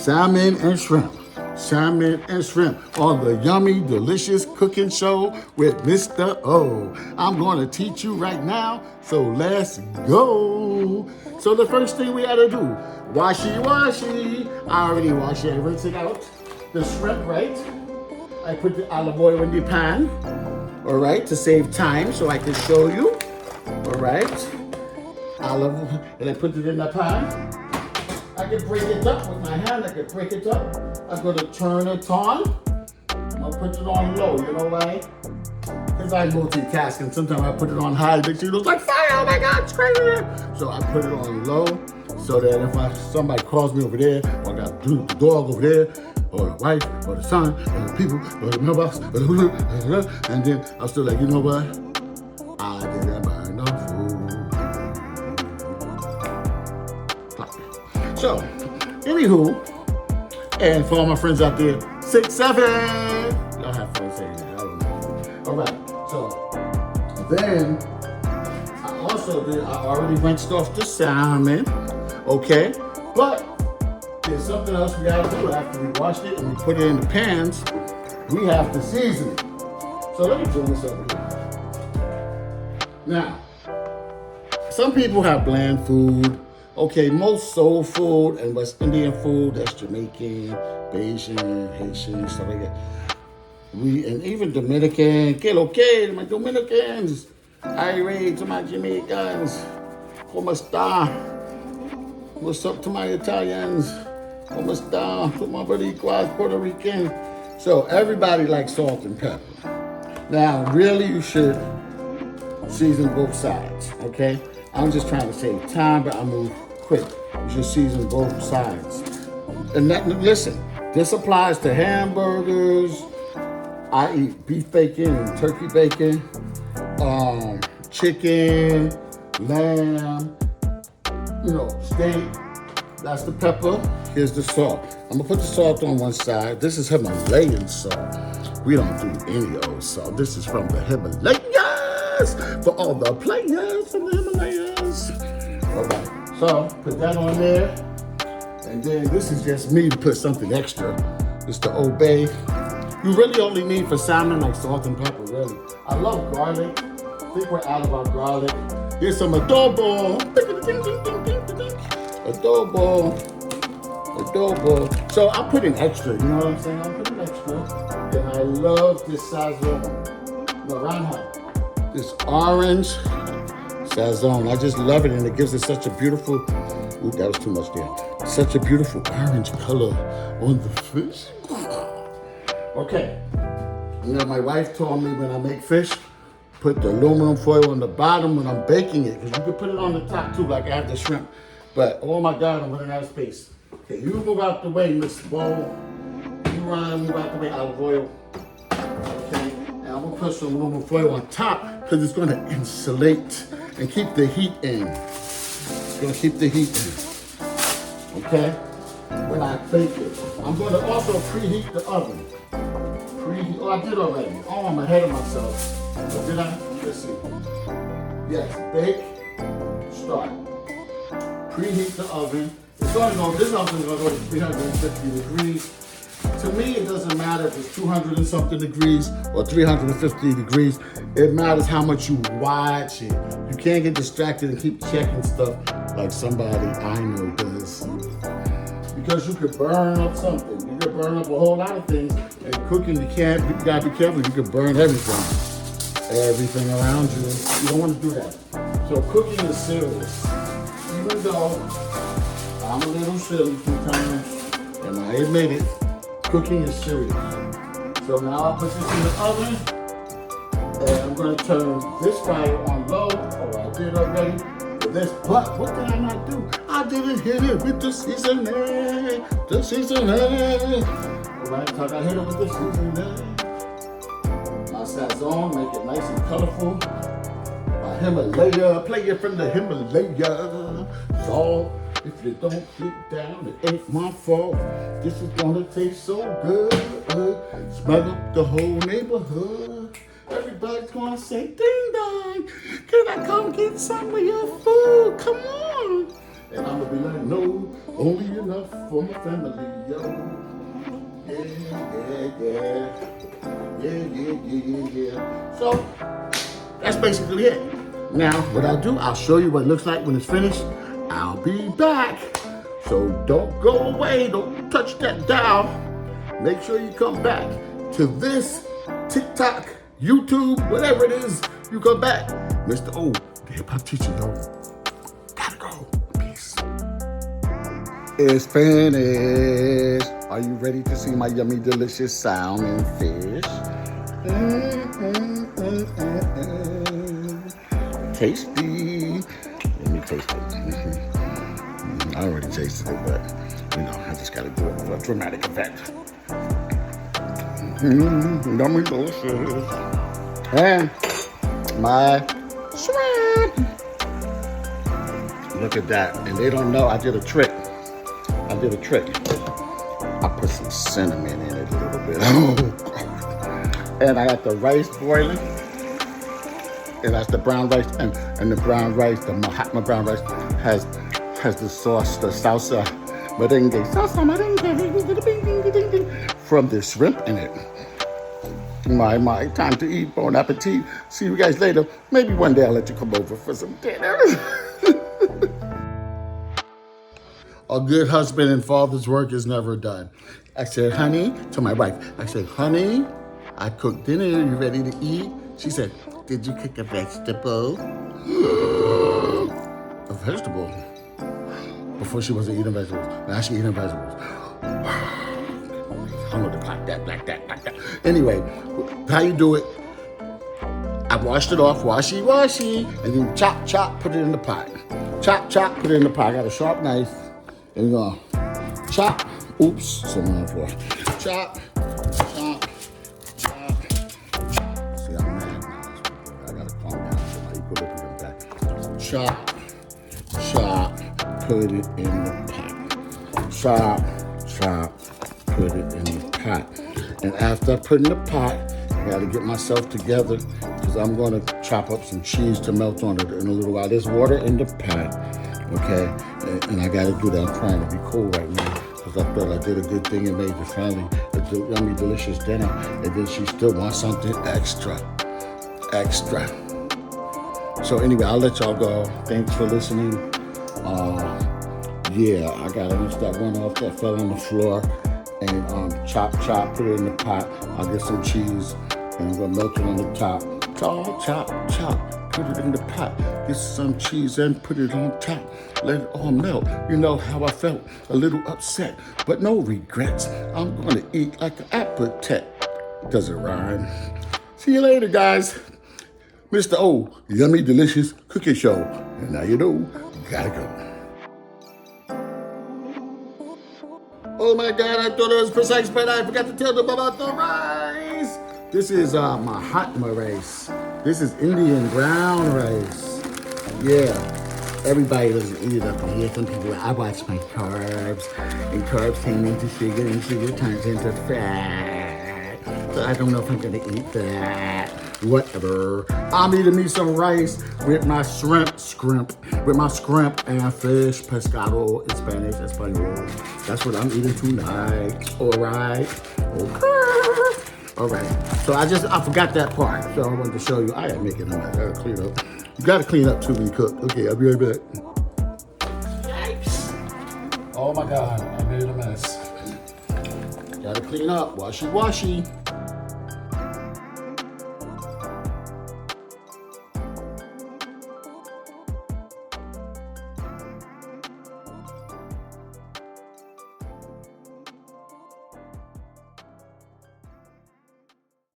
Salmon and shrimp. Salmon and shrimp on the yummy, delicious cooking show with Mr. O. I'm going to teach you right now, so let's go. So the first thing we got to do, washy. I already washed it and rinse it out. The shrimp, right? I put the olive oil in the pan, all right, to save time so I can show you, all right? Olive, and I put it in the pan. I can break it up with my hand. I can break it up. I'm going to turn it on. I'll put it on low. You know why? Because I multitask and sometimes I put it on high. It looks like fire. Oh my God, it's crazy. So I put it on low so that if somebody calls me over there, or I got the dog over there, or the wife, or the son, or the people, or the mailbox, and then I'm still like, you know what? I didn't buy enough food. So, anywho, and for all my friends out there, 6, 7. Y'all have fun saying that. I don't know. All right. So then I already rinsed off the salmon. Okay. But there's something else we gotta do after we washed it and we put it in the pans. We have to season it. So let me turn this over here. Now, some people have bland food. Okay, most soul food and West Indian food, that's Jamaican, Bayesian, Haitian, stuff like that. And even Dominican, okay, my Dominicans, Irish, to my Jamaicans, como está? What's up to my Italians? Como está? To my Boricuas, Puerto Rican. So everybody likes salt and pepper. Now, really, you should season both sides, okay? I'm just trying to save time, but I move quick. You should season both sides. And listen, this applies to hamburgers. I eat beef bacon and turkey bacon, chicken, lamb, steak. That's the pepper. Here's the salt. I'm gonna put the salt on one side. This is Himalayan salt. We don't do any old salt. This is from the Himalayas for all the players from the Himalayas. All right. So put that on there, and then this is just me to put something extra. It's the obey. You really only need for salmon like salt and pepper, really. I love garlic. I think we're out of our garlic. Here's some adobo. Adobo. So I'm putting extra, you know what I'm saying? I'm putting extra. And I love this sazon. Naranja. This orange sazon. I just love it, and it gives it such a beautiful, ooh, that was too much there. Such a beautiful orange color on the fish. Okay. My wife told me when I make fish, put the aluminum foil on the bottom when I'm baking it, because you can put it on the top too, like I have the shrimp. But oh my God, I'm running out of space. Okay, you move out the way, Mr.O. You move out the way, olive oil. Okay, and I'm gonna put some aluminum foil on top because it's gonna insulate and keep the heat in. It's gonna keep the heat in. Okay? When I bake it. I'm gonna also preheat the oven. Oh, I did already. Oh, I'm ahead of myself. But did I? Let's see. Yes, bake, start. Preheat the oven. It's gonna go, this oven's gonna go to 350 degrees. To me, it doesn't matter if it's 200 and something degrees or 350 degrees. It matters how much you watch it. You can't get distracted and keep checking stuff like somebody I know does. Because you could burn up something. You could burn up a whole lot of things. And cooking, you gotta be careful. You could burn everything around you. You don't want to do that. So cooking is serious. Even though I'm a little silly sometimes, and I admit it, cooking is serious. So now I'll put this in the oven, and I'm gonna turn this fire on low, or I did already. But what did I not do? I didn't hit it with the seasoning. All right, so I got hit it with the seasoning. My sazon, make it nice and colorful. My Himalaya, play it from the Himalaya. Salt, if you don't get down, it ain't my fault. This is gonna taste so good. Smell up the whole neighborhood. Everybody's gonna say, ding dong, can I come get some of your food? Come on. And I'm gonna be like, no, only enough for my family, yo. Yeah. So that's basically it. Now, what I'll do, I'll show you what it looks like when it's finished. I'll be back. So don't go away. Don't touch that dial. Make sure you come back to this TikTok, YouTube, whatever it is. You come back. Mr.O, the hip hop teacher, yo. Gotta go. Peace. It's finished. Are you ready to see my yummy, delicious salmon fish? Tasty. Let me taste it. I already tasted it, but you know, I just gotta do it for a dramatic effect. Yummy, delicious. And my shrimp. Look at that. And they don't know I did a trick. I put some cinnamon in it a little bit. And I got the rice boiling. And that's the brown rice. And the brown rice, the Mahatma brown rice, has the sauce, the salsa merengue, from the shrimp in it. My time to eat. Bon appetit. See you guys later. Maybe one day I'll let you come over for some dinner. A good husband and father's work is never done. I said, honey, to my wife, I said, honey, I cooked dinner. You ready to eat? She said, did you cook a vegetable? A vegetable? Before she wasn't eating vegetables. Now she's eating vegetables. I'm gonna like that. Anyway, how you do it? I washed it off, washy, and then chop, put it in the pot. Chop, put it in the pot. I got a sharp knife. And we're gonna chop. Oops, something on the floor. Chop. See, I'm mad now. I gotta calm down so my equilibrium back. Chop, put it in the pot. Chop, put it in the pot. And after I put it in the pot, I gotta get myself together because I'm gonna chop up some cheese to melt on it in a little while. There's water in the pot, okay? And I gotta do that. I'm trying to be cool right now because I thought I did a good thing and made the family a yummy, delicious dinner. And then she still wants something extra. So anyway, I'll let y'all go. Thanks for listening. Yeah, I gotta rinse that one off that fell on the floor. And chop, put it in the pot. I'll get some cheese and I'm gonna melt it on the top. Chop, put it in the pot. Get some cheese and put it on top. Let it all melt. You know how I felt, a little upset, but no regrets. I'm gonna eat like an appetite. Does it rhyme? See you later, guys. Mr.O, yummy, delicious cooking show. And now you know, you gotta go. Oh my God, I thought it was precise, but I forgot to tell them about the rice. This is Mahatma rice. This is Indian brown rice. Yeah, everybody doesn't eat it up in here. Some people, I watch my carbs, and carbs turn into sugar, and sugar turns into fat. So I don't know if I'm gonna eat that. Whatever. I'm eating me some rice with my shrimp and fish, pescado in Spanish, Espanol. That's what I'm eating tonight. All right. Okay. All right. So I forgot that part. So I wanted to show you. I am making a mess. I gotta clean up. You gotta clean up too when you cook. Okay, I'll be right back. Yikes. Oh my God, I made a mess. Gotta clean up. Washy.